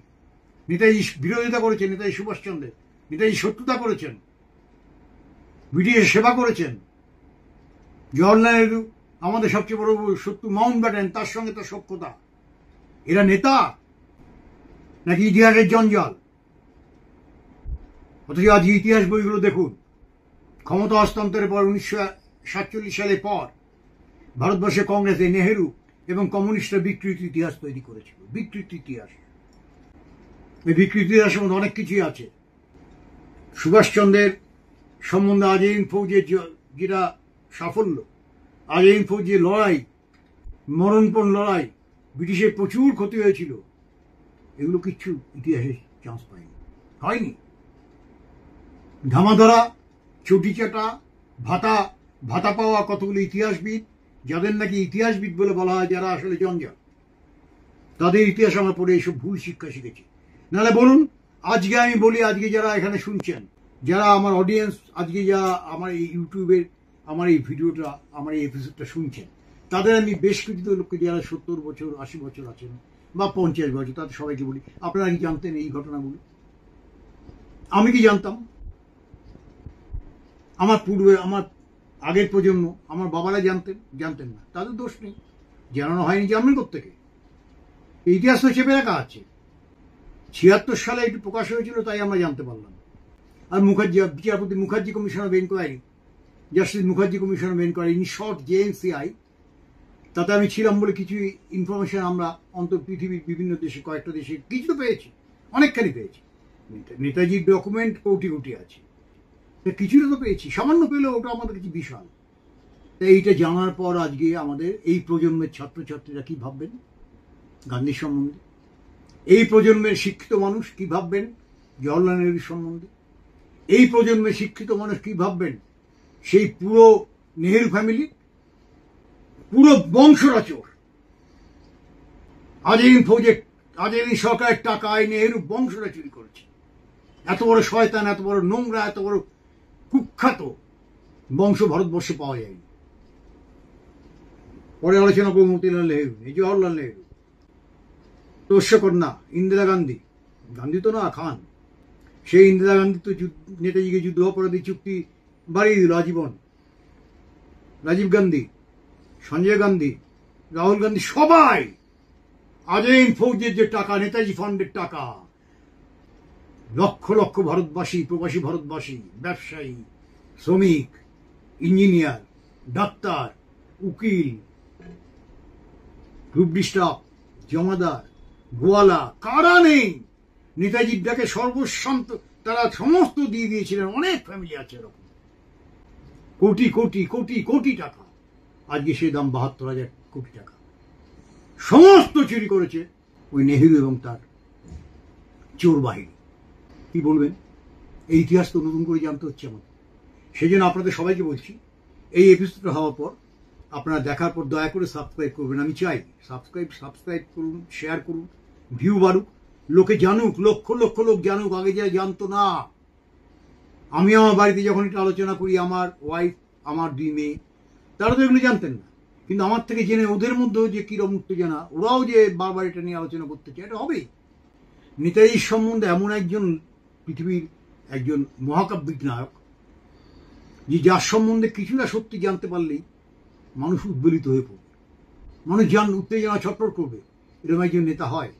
নেতাজি বিরোধিতা করেছেন, নেতাজি সুভাষচন্দ্রের, নেতাজি শত্রুতা করেছেন, ব্রিটিশের সেবা করেছেন। জওহরলাল নেহরু আমাদের সবচেয়ে বড় শত্রু মাউন্ট ব্যাটেন, তার সঙ্গে তার সখ্যতা। এরা নেতা নাকি ইতিহাসের জঞ্জাল? অথচ আজ ইতিহাস বইগুলো দেখুন, ক্ষমতা হস্তান্তরের পর 1947 সালের পর ভারতবর্ষে কংগ্রেসে নেহেরু এবং কমিউনিস্টরা বিকৃত ইতিহাস তৈরি করেছিল। বিকৃত ইতিহাস, এই বিকৃত ইতিহাসের মধ্যে অনেক কিছুই আছে। সুভাষচন্দ্রের সম্বন্ধে আজাইন ফৌজের যেটা সাফল্য, আজাইন ফৌজের লড়াই, মরণপণ লড়াই, ব্রিটিশের প্রচুর ক্ষতি হয়েছিল, এগুলো কিচ্ছু ইতিহাসে চান্স পায়নি, হয়নি। ধামাধরা, চটিচাটা, ভাতা পাওয়া কতগুলো ইতিহাসবিদ, যাদের নাকি ইতিহাসবিদ বলে বলা হয়, যারা আসলে জঞ্জাল, তাদের ইতিহাস আমরা পড়ে এইসব ভুল শিক্ষা শিখেছি। নাহলে বলুন, আজকে আমি বলি, আজকে যারা এখানে শুনছেন, যারা আমার অডিয়েন্স, আজকে যারা আমার এই ইউটিউবের আমার এই ভিডিওটা, আমার এই এপিসোডটা শুনছেন, তাদের আমি বেশ কিছু লোককে যারা 70 বছর 80 বছর আছেন বা 50 বছর, তাদের সবাইকে বলি, আপনারা কি জানতেন এই ঘটনাগুলো? আমি কি জানতাম? আমার পূর্বে, আমার আগের প্রজন্ম, আমার বাবারা জানতেন না, তাদের দোষ নেই, জানানো হয়নি। জানবেন কোত্থেকে? ইতিহাস তো চেপে রাখা আছে। 76 সালে একটু প্রকাশ হয়েছিল, তাই আমরা জানতে পারলাম। আর বিচারপতি Mukherjee commission of inquiry justice Mukherjee commission মেন করে, ইন শর্ট জেএনসিআই। তাতে আমি ছিলাম বলে কিছু ইনফরমেশন আমরা অন্তর পৃথিবীর বিভিন্ন দেশে, কয়েকটা দেশে কিছু তো পেয়েছি, অনেকখানি পেয়েছি। নেতাজির ডকুমেন্ট কোটি কোটি আছে, কিছুটা তো পেয়েছি, সামান্য পেলেও ওটা আমাদের কিছু বিশাল। তাই এইটা জানার পর আজকে আমাদের এই প্রজন্মের ছাত্রছাত্রীরা কি ভাববেন গান্ধীর সম্বন্ধে, এই প্রজন্মের শিক্ষিত মানুষ কি ভাববেন জওহরলাল নেহরুর সম্বন্ধে, এই প্রজন্মের শিক্ষিত মানুষ কি ভাববেন সেই পুরো নেহরু ফ্যামিলি, পুরো বংশরা চোর। আজেরিন সরকারের টাকায় নেহরু বংশরা চুরি করেছে। এত বড় শয়তান, এত বড় নোংরা, এত বড় কুখ্যাত বংশ ভারতবর্ষে পাওয়া যায়নি। পরে আলোচনা করব মতিলাল নেহরু, এই জওহরলাল নেহরু, তোষ্যকন্যা ইন্দিরা গান্ধী, গান্ধী তো না খান, সেই ইন্দিরা গান্ধী তো নেতাজিকে যুদ্ধ অপরাধী চুক্তি বাড়িয়ে দিল আজীবন। রাজীব গান্ধী, সঞ্জয় গান্ধী, রাহুল গান্ধী, সবাই আজেরিন ফৌজের যে টাকা, নেতাজি ফান্ডের টাকা, লক্ষ লক্ষ ভারতবাসী, প্রবাসী ভারতবাসী, ব্যবসায়ী, শ্রমিক, ইঞ্জিনিয়ার, ডাক্তার, উকিল, গ্রুপ ডি স্টাফ, জমাদার, গোয়ালা, কারা নেই নেতাজির ডাকে সর্বস্বান্ত তারা সমস্ত দিয়ে দিয়েছিলেন। অনেক ফ্যামিলি আছে এরকম, কোটি কোটি কোটি কোটি টাকা, আজকে সেই দাম ৭২,০০০ কোটি টাকা, সমস্ত চুরি করেছে ওই নেহরু এবং তার চোর বাহিনী। কি বলবেন, এই ইতিহাস তো নতুন করে জানতে হচ্ছে আমাদের। সেই জন্য আপনাদের সবাইকে বলছি, এই এপিসোডটা হওয়ার পর আপনারা দেখার পর দয়া করে সাবস্ক্রাইব করবেন। আমি চাই সাবস্ক্রাইব করুন, শেয়ার করুন, ভিউ বাড়ুক, লোকে জানুক, লক্ষ লক্ষ লোক জানুক, আগে যারা জানতো না। আমি আমার বাড়িতে যখন এটা আলোচনা করি, আমার ওয়াইফ, আমার 2 মেয়ে, তারা তো এগুলো জানতেন না, কিন্তু আমার থেকে জেনে ওদের মধ্যেও যে কিরকম উত্তেজনা, ওরাও যে বারবার এটা নিয়ে আলোচনা করতে চায়, এটা হবেই। নেতাজির সম্বন্ধে এমন একজন পৃথিবীর একজন মহাকাব্যিক নায়ক, যে যার সম্বন্ধে কিছুটা সত্যি জানতে পারলেই মানুষ উদ্বেলিত হয়ে পড়বে, মানুষ উত্তেজনা ছটফট করবে, এরকম একজন নেতা হয়।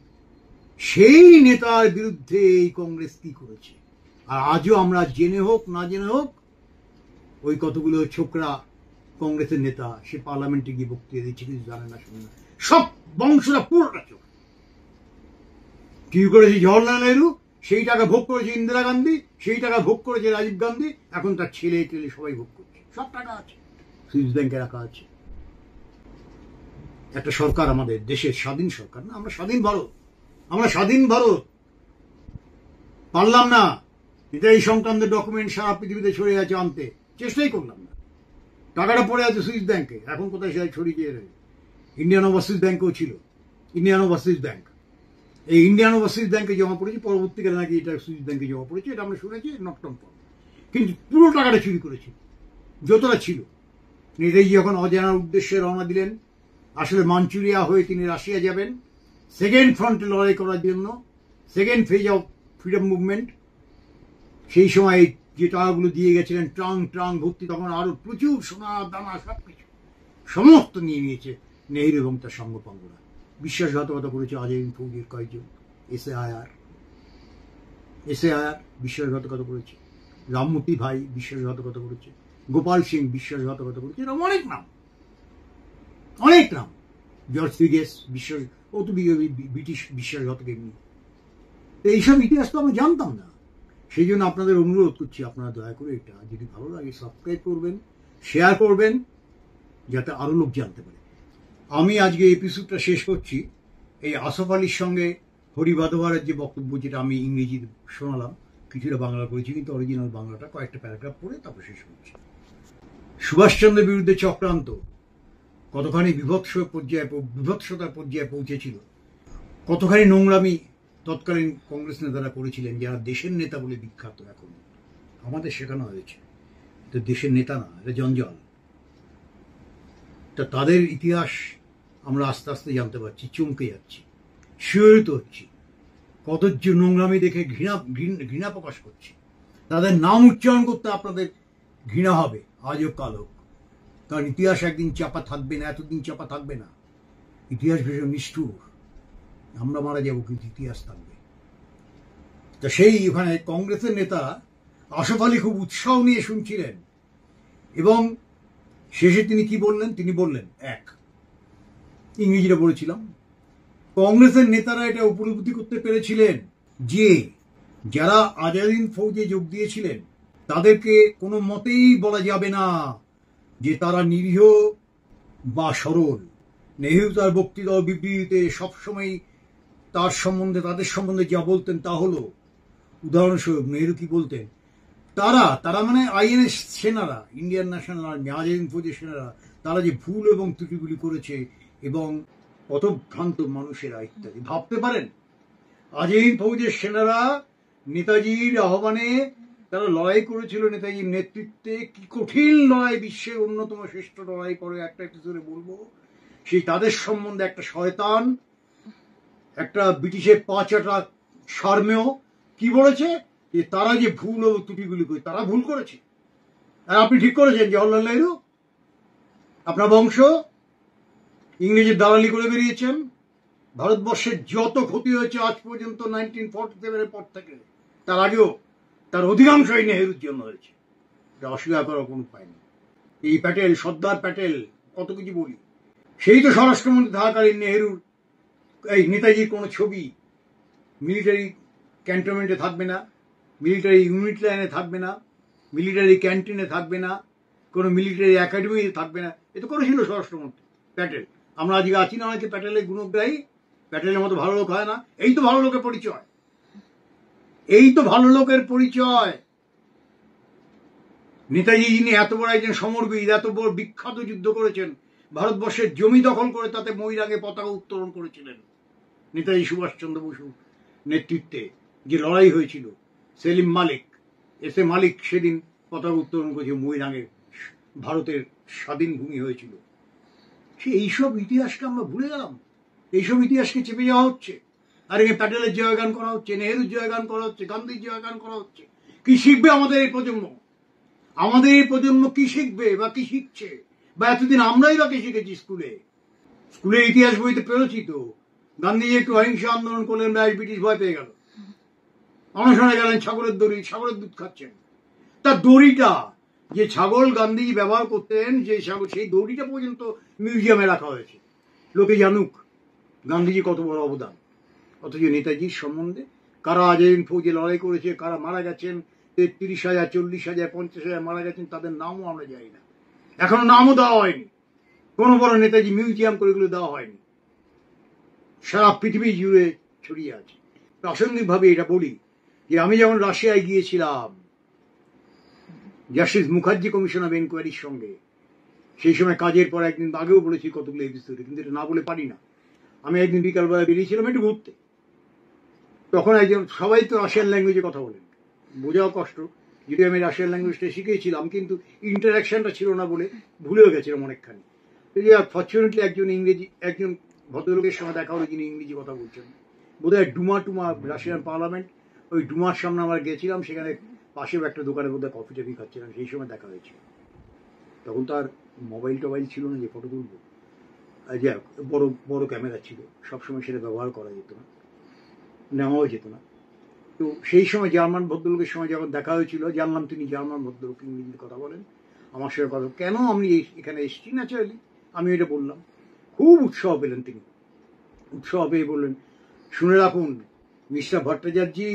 সেই নেতার বিরুদ্ধে এই কংগ্রেস কি করেছে, আর আজও আমরা জেনে হোক না জেনে হোক, ওই কতগুলো ছোকরা কংগ্রেসের নেতা সে পার্লামেন্টে গিয়ে বক্তৃতা দিচ্ছে, কিছু জানে না, শুনে না, সব বংশরা পুরোটা চোখ। কি করেছে জওহরলাল নেহরু, সেই টাকা ভোগ করেছে ইন্দিরা গান্ধী, সেই টাকা ভোগ করেছে রাজীব গান্ধী, এখন তার ছেলে টেলে সবাই ভোগ করছে, সব টাকা আছে সুইস ব্যাংকে রাখা আছে। একটা সরকার, আমাদের দেশের স্বাধীন সরকার না, আমরা স্বাধীন ভারত, আমরা স্বাধীন ভারত, পারলাম না নেতাজি সংক্রান্ত ডকুমেন্ট সারা পৃথিবীতে ছড়িয়ে আছে, আনতে চেষ্টাই করলাম না। টাকাটা পড়ে আছে সুইস ব্যাংকে, এখন কোথায় সে ছড়িয়ে রয়েছে। ইন্ডিয়ান ওভারসিজ ব্যাংকেও ছিল, ইন্ডিয়ান ওভারসিজ ব্যাংক, এই ইন্ডিয়ান ওভারসিজ ব্যাংকে জমা পড়েছে, পরবর্তীকালে নাকি এটা সুইস ব্যাংকে জমা পড়েছে, এটা আমরা শুনেছি নকটম পর। কিন্তু পুরো টাকাটা চুরি করেছে যতটা ছিল। নেতাজি যখন অজানার উদ্দেশ্যে রওনা দিলেন, আসলে মাঞ্চুরিয়া হয়ে তিনি রাশিয়া যাবেন সেকেন্ড ফ্রন্টে লড়াই করার জন্য, second phase of freedom movement, সেই সময় যে টাকাগুলো দিয়ে গেছিলেন ট্রাং ভর্তি, তখন আরো প্রচুর সোনা দানা সবকিছু সমস্ত নিয়ে নিয়েছে নেহরু এবং তার সঙ্গপাঙ্গরা। বিশ্বাসঘাতকতা করেছে আজেরিন ফৌজের কয়েকজন, এসএআইআর বিশ্বাসঘাতকতা করেছে, রামমূর্তি ভাই বিশ্বাসঘাতকতা করেছে, গোপাল সিং বিশ্বাসঘাতকতা করেছে, এরকম অনেক নাম, জর্জ ফিগেস ও তো ব্রিটিশ বিশ্বাসঘাতক এমনি। এইসব ইতিহাস তো আমরা জানতাম না। সেই জন্য আপনাদের অনুরোধ করছি, আপনারা দয়া করে এটা যদি ভালো লাগে সাবস্ক্রাইব করবেন, শেয়ার করবেন, যাতে আরো লোক জানতে পারে। আমি আজকে এপিসোডটা শেষ করছি এই আসফ আলীর সঙ্গে হরি বাদোয়ারের যে বক্তব্য, যেটা আমি ইংরেজি শোনালাম, কিছুটা বাংলা করেছি, কিন্তু অরিজিনাল বাংলাটা কয়েকটা প্যারাগ্রাফ পড়ে তারপর শেষ করছি। সুভাষচন্দ্রের বিরুদ্ধে চক্রান্ত কতখানি বিভৎসতার পর্যায়ে পৌঁছেছিল, কতখানি নোংরামি তৎকালীন কংগ্রেস নেতারা করেছিলেন, যারা দেশের নেতা বলে বিখ্যাত। এখন আমাদের শেখানো হয়েছে তো দেশের নেতা না, এটা জঞ্জাল। তা তাদের ইতিহাস আমরা আস্তে আস্তে জানতে পারছি, চমকে যাচ্ছি, শিহরিত হচ্ছি, কত যে নোংরামি দেখে ঘৃণা প্রকাশ করছি। তাদের নাম উচ্চারণ করতে আপনাদের ঘৃণা হবে, আজ হোক কাল হোক, কারণ ইতিহাস একদিন চাপা থাকবে না, এতদিন চাপা থাকবে না। ইতিহাস ভীষণ নিষ্ঠুর, আমরা মারা যাবো কিন্তু ইতিহাস থাকবে। তা সেই ওখানে কংগ্রেসের নেতা আসফ আলী খুব উৎসাহ নিয়ে শুনছিলেন এবং শেষে তিনি কি বললেন? তিনি বললেন, এক, ইংরেজিটা বলেছিলাম, কংগ্রেসের নেতারা এটা উপলব্ধি করতে পেরেছিলেন যে যারা আজাদিন ফৌজে যোগ দিয়েছিলেন তাদেরকে কোনো মতেই বলা যাবে না যে তারা নিরীহ বা সরল। নেহেরু তার বক্তৃতা ও বিবৃতিতে সবসময় তাদের সম্বন্ধে যা বলতেন তা হলো, উদাহরণস্বরূপ নেহেরু কি বলতেন, তারা মানে আইএনএস সেনারা, ইন্ডিয়ান ন্যাশনাল আর্মি, আজাদিন ফৌজের সেনারা, তারা যে ভুল এবং ত্রুটিগুলি করেছে এবং পথভ্রান্ত মানুষেরা ইত্যাদি। ভাবতে পারেন আজাদিন ফৌজের সেনারা নেতাজির আহ্বানে তারা লড়াই করেছিল, নেতাজির নেতৃত্বে। কি কঠিন লড়াই, বিশ্বের অন্যতম শ্রেষ্ঠ লড়াই করে একটা এপিসোডে বলবো। সেই তাদের সম্বন্ধে একটা শয়তান, একটা ব্রিটিশের পাঁচাটা সার্মেয় কি বলেছে যে তারা যে ভুল ও ত্রুটিগুলি করে, তারা ভুল করেছে। আর আপনি ঠিক করেছেন জওহরলাল নেহরু, আপনার বংশ ইংরেজের দালালি করে বেরিয়েছেন। ভারতবর্ষের যত ক্ষতি হয়েছে আজ পর্যন্ত 1947 পর থেকে, তার আগেও, তার অধিকাংশই নেহেরুর জন্য হয়েছে। এটা অস্বীকার করার কোনো উপায় নেই। এই প্যাটেল, সর্দার প্যাটেল, কত কিছু বলি, সেই তো স্বরাষ্ট্রমন্ত্রী থাকাকালীন নেহেরুর এই নেতাজির কোনো ছবি মিলিটারি ক্যান্টনমেন্টে থাকবে না, মিলিটারি ইউনিট লাইনে থাকবে না, মিলিটারি ক্যান্টিনে থাকবে না, কোনো মিলিটারি একাডেমিতে থাকবে না। এ তো করেছিল স্বরাষ্ট্রমন্ত্রী প্যাটেল। আমরা আজকে আছি না অনেকে প্যাটেলের গুণগ্রাহী, প্যাটেলের মতো ভালো লোক হয় না। এই তো ভালো লোকের পরিচয়, এই তো ভালো লোকের পরিচয়। নেতাজি যিনি এত বড় একজন সমরবীর, এত বড় বিখ্যাত যুদ্ধ করেছেন, ভারতবর্ষের জমি দখল করে তাতে ময়ূরাঙ্গে পতাকা উত্তোলন করেছিলেন। নেতাজি সুভাষচন্দ্র বসু নেতৃত্বে যে লড়াই হয়েছিল, সেলিম মালিক, এস এ মালিক সেদিন পতাকা উত্তোলন করেছে ময়ূরাঙ্গে, ভারতের স্বাধীন ভূমি হয়েছিল। এইসব ইতিহাসকে আমরা ভুলে গেলাম, এইসব ইতিহাসকে চেপে যাওয়া হচ্ছে। আর এখানে প্যাটেলের জয়গান করা হচ্ছে, নেহেরুর জয়গান করা হচ্ছে, গান্ধীর জয়গান করা হচ্ছে। কি শিখবে আমাদের এই প্রজন্ম? আমাদের এই প্রজন্ম কি শিখবে বা কি শিখছে? বা এতদিন আমরাই বা কি শিখেছি? স্কুলে ইতিহাস বইতে পেরেছি তো গান্ধীজি একটু অহিংসা আন্দোলন করলেন, ব্রিটিশ ভয় পেয়ে গেল, অনশনে গেলেন, ছাগলের দুধ খাচ্ছেন। তার দড়িটা যে ছাগল গান্ধীজি ব্যবহার করতেন, যে ছাগল, সেই দড়িটা পর্যন্ত মিউজিয়ামে রাখা হয়েছে, লোকে জানুক গান্ধীজি কত বড় অবদান। অথচ নেতাজির সম্বন্ধে কারা আজাদিন ফৌজে লড়াই করেছে, কারা মারা গেছেন, 33,000, 40,000, 50,000 মারা গেছেন, তাদের নামও আমরা জানি না, এখনো নামও দেওয়া হয়নি। কোনো বড় নেতাজি মিউজিয়াম করে এগুলো দেওয়া হয়নি, সারা পৃথিবী জুড়ে ছড়িয়ে আছে। প্রাসঙ্গিক ভাবে এটা বলি যে আমি যখন রাশিয়ায় গিয়েছিলাম জাস্টিস মুখার্জি কমিশন অফ এনকোয়ারির সঙ্গে, সেই সময় কাজের পর একদিন, আগেও বলেছি কতগুলো এপিসোডে, কিন্তু এটা না বলে পারি না। আমি একদিন বিকালবেলা বেরিয়েছিলাম একটু ঘুরতে, তখন একজন, সবাই তো রাশিয়ান ল্যাঙ্গুয়েজে কথা বলেন, বোঝাও কষ্ট, যদি আমি রাশিয়ান ল্যাঙ্গুয়েজটা শিখেছিলাম কিন্তু ইন্টারাকশনটা ছিল না বলে ভুলেও গেছিলাম অনেকখানি। ফর্চুনেটলি একজন ভদ্রলোকের সঙ্গে দেখা হলো যিনি ইংরেজি কথা বলছেন, বোধহয় ডুমা রাশিয়ান পার্লামেন্ট, ওই ডুমার সামনে আমরা গেছিলাম, সেখানে পাশেও একটা দোকানে বোধহয় কফি টফি খাচ্ছিলাম, সেই সময় দেখা হয়েছিল। তখন তো আর মোবাইল টোবাইল ছিল না যে ফটো তুলবো, যাই হোক, বড় বড় ক্যামেরা ছিল, সবসময় সেটা ব্যবহার করা যেত না, নেওয়াও যেত না। তো সেই সময় জার্মান ভদ্রলোকের সময় যখন দেখা হয়েছিল, জানলাম তিনি জার্মান ভদ্রলোক, ইংরেজিতে কথা বলেন, আমার সঙ্গে কথা, কেন আমি এখানে এসেছি ন্যাচারালি আমি এটা বললাম। খুব উৎসাহ পেলেন তিনি, উৎসাহ পেয়ে বললেন, শুনে রাখুন মিস্টার ভট্টাচার্যি,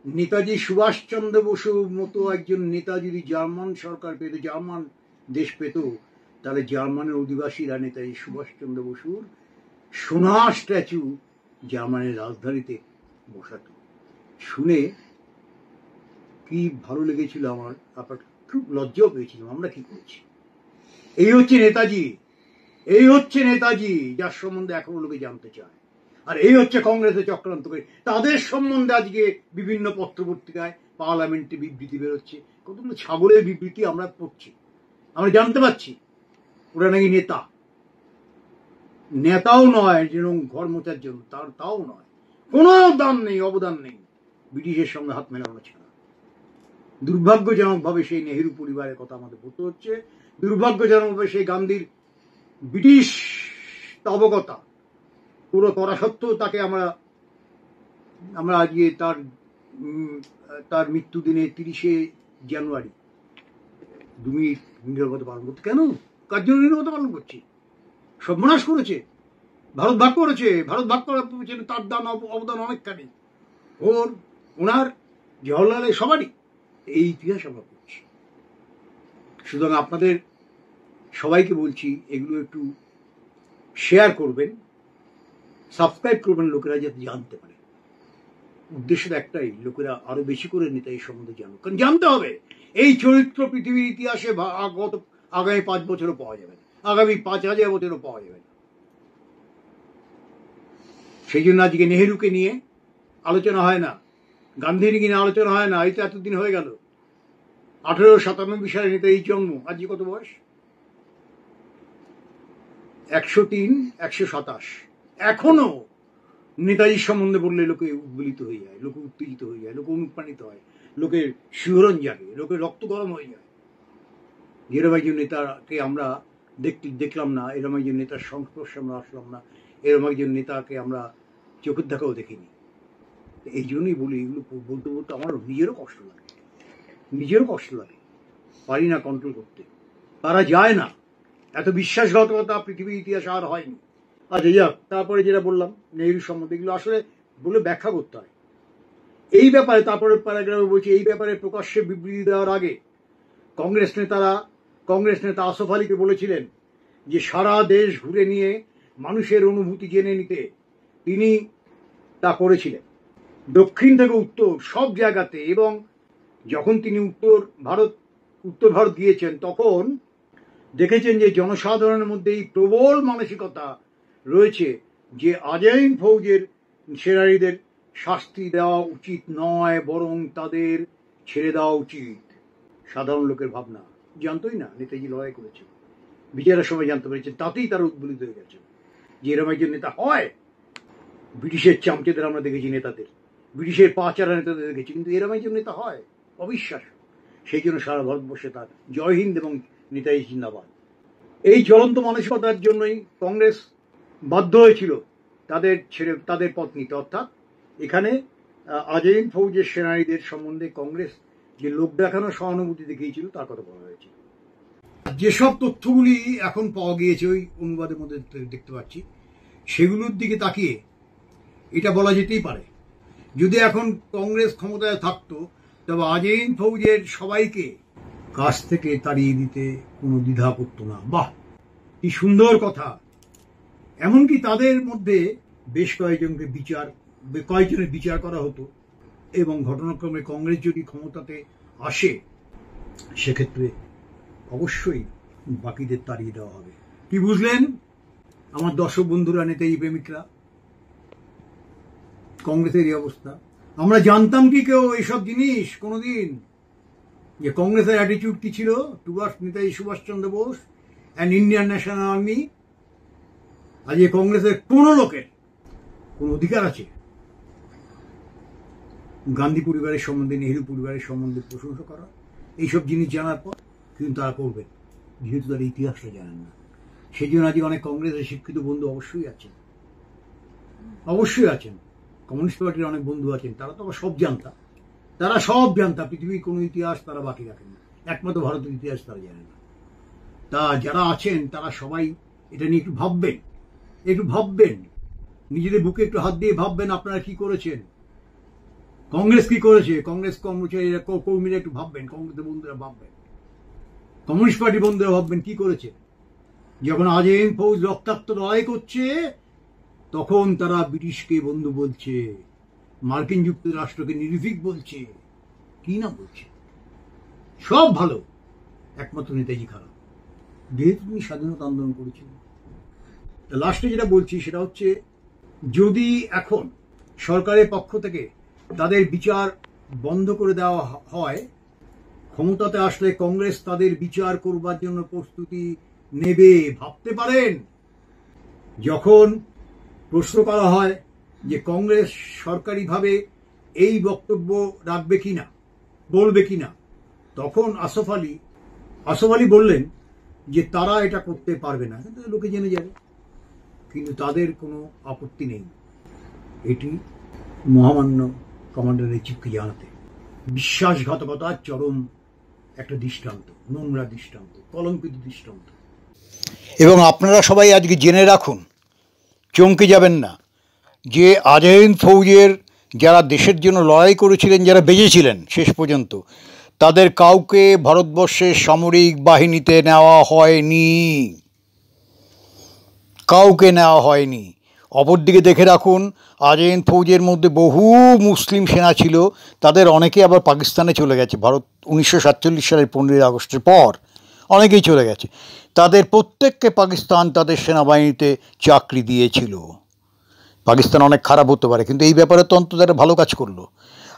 নেতাজি সুভাষচন্দ্র বসুর মতো একজন নেতা যদি জার্মান সরকার পেত, জার্মান দেশ পেত, তাহলে জার্মানের অধিবাসীরা নেতাজি সুভাষচন্দ্র বসুর সোনার স্ট্যাচু জার্মানের রাজধানীতে বসাত। শুনে কি ভালো লেগেছিল আমার, আপনার খুব লজ্জাও পেয়েছিলাম। আমরা কি করছি? এই হচ্ছে নেতাজি, এই হচ্ছে নেতাজি যার সম্বন্ধে এখনো লোকে জানতে চায়। আর এই হচ্ছে কংগ্রেসের চক্রান্ত করে তাদের সম্বন্ধে আজকে বিভিন্ন পত্রপত্রিকায়, পার্লামেন্টে বিবৃতি বেরোচ্ছে, কতগুলো ছাগলের বিবৃতি আমরা পড়ছি, আমরা জানতে পারছি ওরা নাকি নেতাও নয়, যেরকম ঘর মোচার জন্য, তাও নয়, কোনো দান নেই, অবদান নেই ব্রিটিশের সঙ্গে হাত মেলানো ছাড়া। দুর্ভাগ্যজনকভাবে সেই নেহেরু পরিবারের কথা আমাদের বলতে হচ্ছে, দুর্ভাগ্যজনকভাবে সেই গান্ধীর ব্রিটিশ তাবকতা পুরো করা সত্ত্বেও তাকে আমরা আজকে তার মৃত্যুদিনে 30শে জানুয়ারি নীরবতা পালন করতে। কেন? কার জন্য নীরবতা পালন করছি? সর্বনাশ করেছে, ভারত ভাগ করেছে, ভারত ভাগ করার পেছনে তার অবদান অনেকখানি, ওনার জওহরলালের সবারই। এই ইতিহাস আমরা করছি। সুতরাং আপনাদের সবাইকে বলছি, এগুলো একটু শেয়ার করবেন, সাবস্ক্রাইব করবেন, লোকেরা যাতে জানতে পারে। উদ্দেশ্য একটাই, লোকেরা আরো বেশি করে নেতাজি সম্বন্ধে জানুক। কারণ জানতে হবে, এই চরিত্র পৃথিবীর ইতিহাসে আগামী 5 বছরও পাওয়া যাবে না, আগামী 5000 বছরও পাওয়া যাবে না। সেই জন্য আজকে নেহেরুকে নিয়ে আলোচনা হয় না, গান্ধীকে নিয়ে আলোচনা হয় না। এই তো এতদিন হয়ে গেল, 1897 সালে নেতাজির জন্ম, আজকে কত বয়স? 103, 127। এখনো নেতাজির সম্বন্ধে বললে লোকে উদ্বেলিত হয়ে যায়, লোকে উত্তেজিত হয়ে যায়, লোকে অনুপ্রাণিত হয়, লোকের শিহরণ জাগে, লোকের রক্ত গরম হয়ে যায়। এরম একজন নেতাকে আমরা দেখলাম না, এরম একজন নেতার সংস্পর্শে আমরা আসলাম না, এরম একজন নেতাকে আমরা চোখের দেখাও দেখিনি। এই জন্যই বলি, এগুলো বলতে বলতে আমার নিজেরও কষ্ট লাগে, পারি না কন্ট্রোল করতে, তারা যায় না। এত বিশ্বাসঘাতকতা পৃথিবীর ইতিহাসে আর হয়নি। আচ্ছা যাক, তারপরে যেটা বললাম নেহেরু সম্বন্ধে, এগুলো আসলে বলে ব্যাখ্যা করতে হয়। এই ব্যাপারে তারপরে প্যারাগ্রাফে বলছি, এই ব্যাপারে প্রকাশ্যে বিবৃতি দেওয়ার আগে কংগ্রেস নেতা আসফ আলীকে বলেছিলেন যে সারা দেশ ঘুরে নিয়ে মানুষের অনুভূতি জেনে নিতে তিনি তা করেছিলেন, দক্ষিণ থেকে উত্তর সব জায়গাতে। এবং যখন তিনি উত্তর ভারত গিয়েছেন, তখন দেখেছেন যে জনসাধারণের মধ্যে এই প্রবল মানসিকতা রয়েছে যে আজাইন ফৌজের সেনানীদের শাস্তি দেওয়া উচিত নয়, বরং তাদের ছেড়ে দেওয়া উচিত। সাধারণ লোকের ভাবনা জানতোই না, নেতাজি লড়াই করেছেন, বিচারের সময় জানতে পেরেছেন, তাতেই তারা উদ্বেলিত হয়ে গেছেন যে এরম একজন নেতা হয়। ব্রিটিশের চামচেদের আমরা দেখেছি, নেতাদের, ব্রিটিশের পাচারা নেতাদের দেখেছি, কিন্তু এরম একজন নেতা হয়, অবিশ্বাস্য। সেই জন্য সারা ভারতবর্ষে তার জয় হিন্দ এবং নেতাজি জিন্দাবাদ। এই জ্বলন্ত মানসিকতার জন্যই কংগ্রেস বাধ্য হয়েছিল তাদের পথ নিতে। অর্থাৎ এখানে আজাইন ফৌজের সেনানীদের সম্বন্ধে কংগ্রেস যে লোক দেখানো সহানুভূতি দেখিয়েছিল তার কথা বলা হয়েছে। যেসব তথ্যগুলি এখন পাওয়া গিয়েছে ওই অনুবাদের মধ্যে দেখতে পাচ্ছি, সেগুলোর দিকে তাকিয়ে এটা বলা যেতেই পারে, যদি এখন কংগ্রেস ক্ষমতায় থাকতো তবে আজাইন ফৌজের সবাইকে কাছ থেকে তাড়িয়ে দিতে কোনো দ্বিধা করতো না। বাহ, কি সুন্দর কথা! এমনকি তাদের মধ্যে বেশ কয়েকজনের বিচার করা হতো, এবং ঘটনাক্রমে কংগ্রেস যদি ক্ষমতাতে আসে সেক্ষেত্রে অবশ্যই বাকিদের তাড়িয়ে দেওয়া হবে। কি বুঝলেন আমার দর্শক বন্ধুরা, নেতাজি প্রেমিকরা? কংগ্রেসের এই অবস্থা। আমরা জানতাম কি কেউ এইসব জিনিস কোনোদিন, যে কংগ্রেসের অ্যাটিটিউড কি ছিল towards Netaji Subhashchandra Bose and Indian National Army? আজকে কংগ্রেসের কোনো লোকের কোন অধিকার আছে গান্ধী পরিবারের সম্বন্ধে, নেহেরু পরিবারের সম্বন্ধে প্রশংসা করা? এইসব জিনিস জানার পর কিন্তু তারা করবেন, যেহেতু তারা ইতিহাসটা জানেন না। সেই জন্য আজকে অনেক কংগ্রেসের শিক্ষিত বন্ধু অবশ্যই আছেন, কমিউনিস্ট পার্টির অনেক বন্ধু আছেন, তারা তো আবার সব জানতা, পৃথিবীর কোনো ইতিহাস তারা বাকি রাখেন না, একমাত্র ভারতের ইতিহাস তারা জানেন না। তা যারা আছেন তারা সবাই এটা নিয়ে একটু ভাববেন, নিজেদের বুকে একটু হাত দিয়ে ভাববেন আপনারা কি করেছেন, কংগ্রেস কি করেছে, কংগ্রেস কর্মীরা একটু ভাববেন, কংগ্রেসের বন্ধুরা ভাববেন, কমিউনিস্ট পার্টি বন্ধুরা ভাববেন কি করেছে। যখন আজাইন ফৌজ রক্তাক্ত লড়াই করছে তখন তারা ব্রিটিশকে বন্ধু বলছে, মার্কিন যুক্তরাষ্ট্রকে নির্ভীক বলছে, কি না বলছে, সব ভালো, একমাত্র নেতাজি খারাপ, যেহেতু তিনি স্বাধীনতা আন্দোলন করেছিলেন। লাস্টে যেটা বলছি সেটা হচ্ছে, যদি এখন সরকারের পক্ষ থেকে তাদের বিচার বন্ধ করে দেওয়া হয়, ক্ষমতাতে আসলে কংগ্রেস তাদের বিচার করবার জন্য প্রস্তুতি নেবে। ভাবতে পারেন, যখন প্রশ্ন করা হয় যে কংগ্রেস সরকারিভাবে এই বক্তব্য রাখবে কিনা, বলবে কিনা, তখন আসফ আলী বললেন যে তারা এটা করতে পারবে না, লোকে জেনে যাবে, কিন্তু তাদের কোনো আপত্তি নেই এটি মহামান্য কমান্ডার ইন চিফকে জানাতে। বিশ্বাসঘাতকতার চরম একটা দৃষ্টান্ত। নোংরা দৃষ্টান্ত, কলঙ্কিত দৃষ্টান্ত। এবং আপনারা সবাই আজকে জেনে রাখুন, চমকে যাবেন না, যে আজাদ হিন্দ ফৌজের যারা দেশের জন্য লড়াই করেছিলেন, যারা বেঁচেছিলেন শেষ পর্যন্ত, তাদের কাউকে ভারতবর্ষের সামরিক বাহিনীতে নেওয়া হয়নি, কাউকে নেওয়া হয়নি। অপরদিকে দেখে রাখুন, আজাদ হিন্দ ফৌজের মধ্যে বহু মুসলিম সেনা ছিল, তাদের অনেকে আবার পাকিস্তানে চলে গেছে। ভারত 1947 সালের 15ই আগস্টের পর অনেকেই চলে গেছে। তাদের প্রত্যেককে পাকিস্তান তাদের সেনাবাহিনীতে চাকরি দিয়েছিল। পাকিস্তান অনেক খারাপ হতে পারে, কিন্তু এই ব্যাপারে তো অন্তত একটা ভালো কাজ করলো।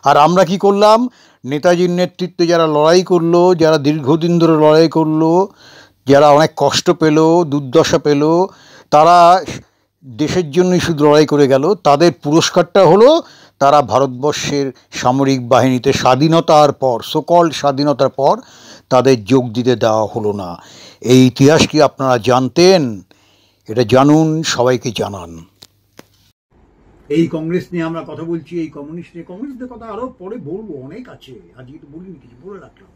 আর আমরা কি করলাম? নেতাজির নেতৃত্বে যারা লড়াই করলো, যারা দীর্ঘদিন ধরে লড়াই করলো, যারা অনেক কষ্ট পেল, দুর্দশা পেল, তারা দেশের জন্যই শুধু লড়াই করে গেল, তাদের পুরস্কারটা হলো তারা ভারতবর্ষের সামরিক বাহিনীতে স্বাধীনতার পর, সকল স্বাধীনতার পর তাদের যোগ দিতে দেওয়া হলো না। এই ইতিহাস কি আপনারা জানতেন? এটা জানুন, সবাইকে জানান। এই কংগ্রেস নিয়ে আমরা কথা বলছি, এই কমিউনিস্ট নিয়ে, কমিউনিস্টদের কথা আরও পরে বলবো, অনেক আছে, আজকে তো বলিনি, কিছু বলে রাখলাম।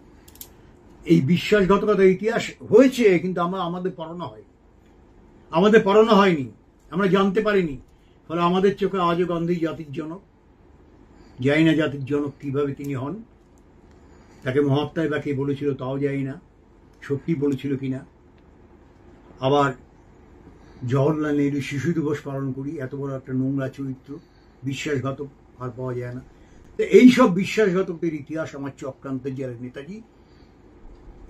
এই বিশ্বাসঘাতকতার ইতিহাস হয়েছে, কিন্তু আমাদের পড়ানো হয়নি, আমরা জানতে পারিনি। ফলে আমাদের চোখে আজও গান্ধী জাতির জনক। জানি না জাতির জনক কীভাবে তিনি হন, তাকে মহাত্মাই বা কে বলেছিল তাও জানি না, সত্যি বলেছিল কিনা। আবার জওহরলাল নেহরু শিশু দিবস পালন করি, এত বড় একটা নোংরা চরিত্র, বিশ্বাসঘাতক আর পাওয়া যায় না। তো এইসব বিশ্বাসঘাতকদের ইতিহাস আমার চক্রান্তের যারা নেতাজি,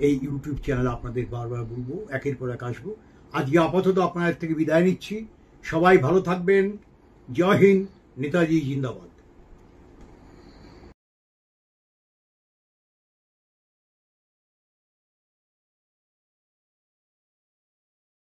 এই ইউটিউব চ্যানেলে আপনাদের বারবার বলবো, একের পর এক আসবো। আজকে আপাতত আপনাদের থেকে বিদায় নিচ্ছি। সবাই ভালো থাকবেন। জয় হিন্দ, নেতাজি জিন্দাবাদ।